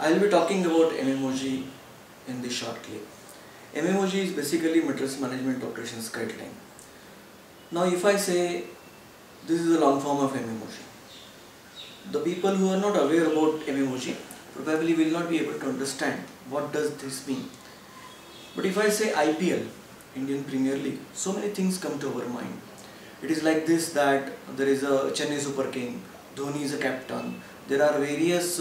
I'll be talking about MMOG in this short clip. MMOG is basically Materials Management Operations Guideline. Now if I say this is a long form of MMOG, the people who are not aware about MMOG probably will not be able to understand what does this mean. But if I say IPL, Indian Premier League, so many things come to our mind. It is like this, that there is a Chennai Super King, Dhoni is a captain, there are various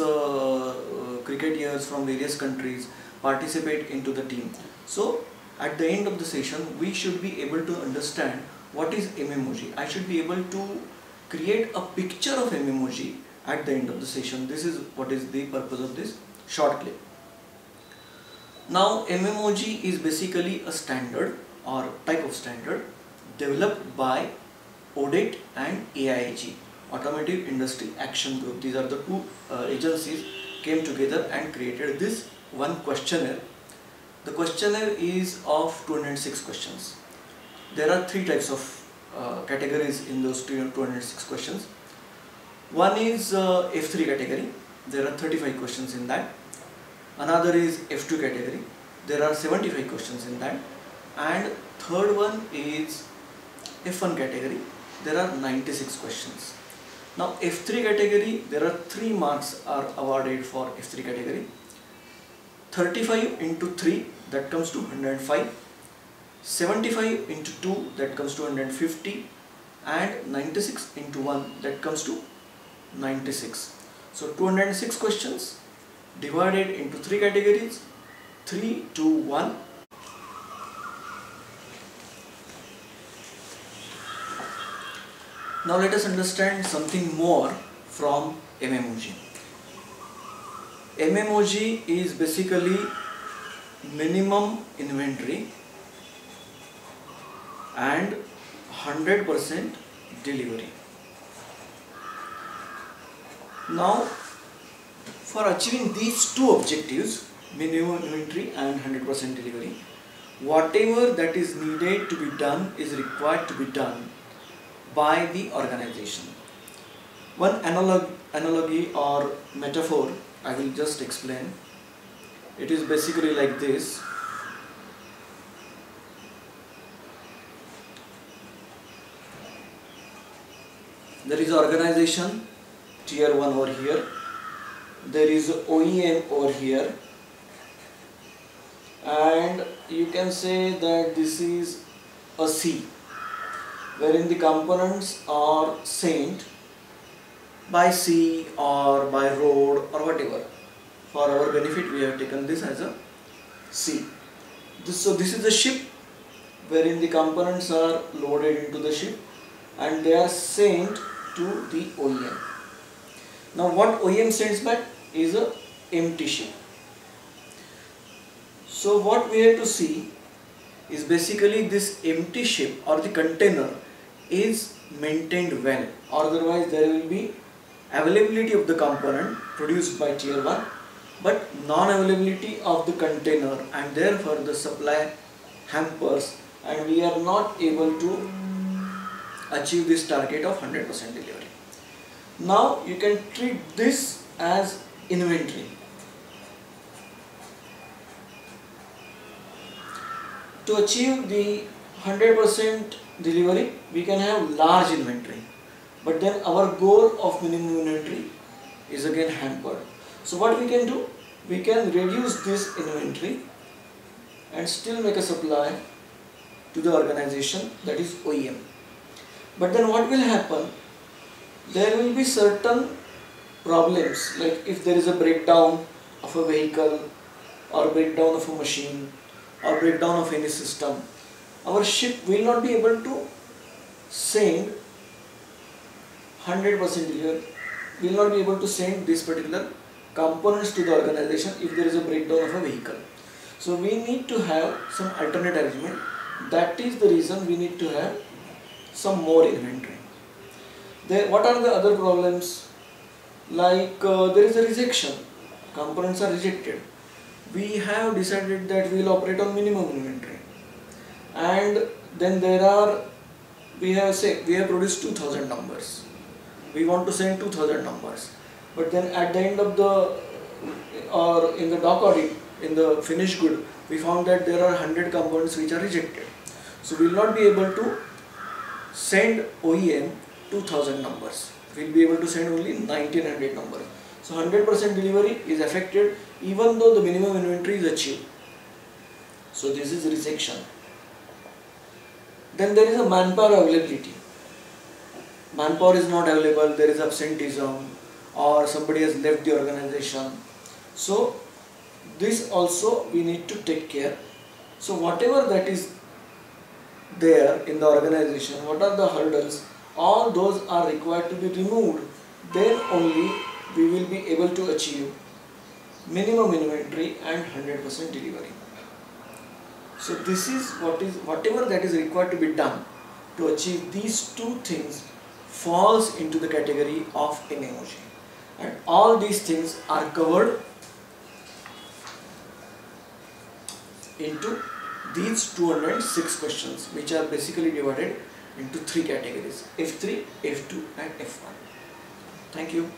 cricketers from various countries participate into the team. So at the end of the session we should be able to understand what is MMOG. I should be able to create a picture of MMOG at the end of the session. This is what is the purpose of this short clip. Now MMOG is basically a standard or type of standard developed by ODET and AIAG, Automotive Industry Action Group. These are the two agencies came together and created this one questionnaire. The questionnaire is of 206 questions. There are three types of categories in those 206 questions. One is F3 category. There are 35 questions in that. Another is F2 category. There are 75 questions in that. And third one is F1 category. There are 96 questions. Now F3 category, there are 3 marks are awarded for F3 category. 35 into 3, that comes to 105. 75 into 2, that comes to 150. And 96 into 1, that comes to 96. So 206 questions divided into 3 categories, 3, 2, 1. Now let us understand something more from MMOG. MMOG is basically minimum inventory and 100% delivery. Now for achieving these two objectives, minimum inventory and 100% delivery, whatever that is needed to be done is required to be done by the organization. One analogy or metaphor I will just explain. It is basically like this. There is organization tier 1 over here. There is OEM over here. And you can say that this is a C, wherein the components are sent by sea or by road or whatever. For our benefit we have taken this as a sea. So this is the ship wherein the components are loaded into the ship and they are sent to the OEM. Now what OEM sends back is a empty ship. So what we have to see is basically this empty ship or the container is maintained well, otherwise there will be availability of the component produced by tier 1 but non-availability of the container, and therefore the supply hampers and we are not able to achieve this target of 100% delivery. Now you can treat this as inventory. To achieve the 100% delivery, we can have large inventory, but then our goal of minimum inventory is again hampered. So what we can do? We can reduce this inventory and still make a supply to the organization, that is OEM. But then what will happen? There will be certain problems, like if there is a breakdown of a vehicle or breakdown of a machine or breakdown of any system, our ship will not be able to send 100% delivery, will not be able to send this particular components to the organization if there is a breakdown of a vehicle. So we need to have some alternate arrangement. That is the reason we need to have some more inventory. What are the other problems? Like there is a rejection, components are rejected. We have decided that we will operate on minimum inventory, and then we have produced 2000 numbers. We want to send 2000 numbers, but then at the end of the or in the doc audit, in the finished good, we found that there are 100 components which are rejected. So we will not be able to send OEM 2000 numbers. We will be able to send only 1900 numbers. So 100% delivery is affected even though the minimum inventory is achieved. So this is rejection. Then there is a manpower availability. Manpower is not available, there is absenteeism, or somebody has left the organization. So this also we need to take care. So whatever that is there in the organization, what are the hurdles, all those are required to be removed. Then only we will be able to achieve minimum inventory and 100% delivery. So this is whatever that is required to be done to achieve these two things falls into the category of MMOG, and all these things are covered into these 206 questions, which are basically divided into three categories: F3, F2 and F1. Thank you.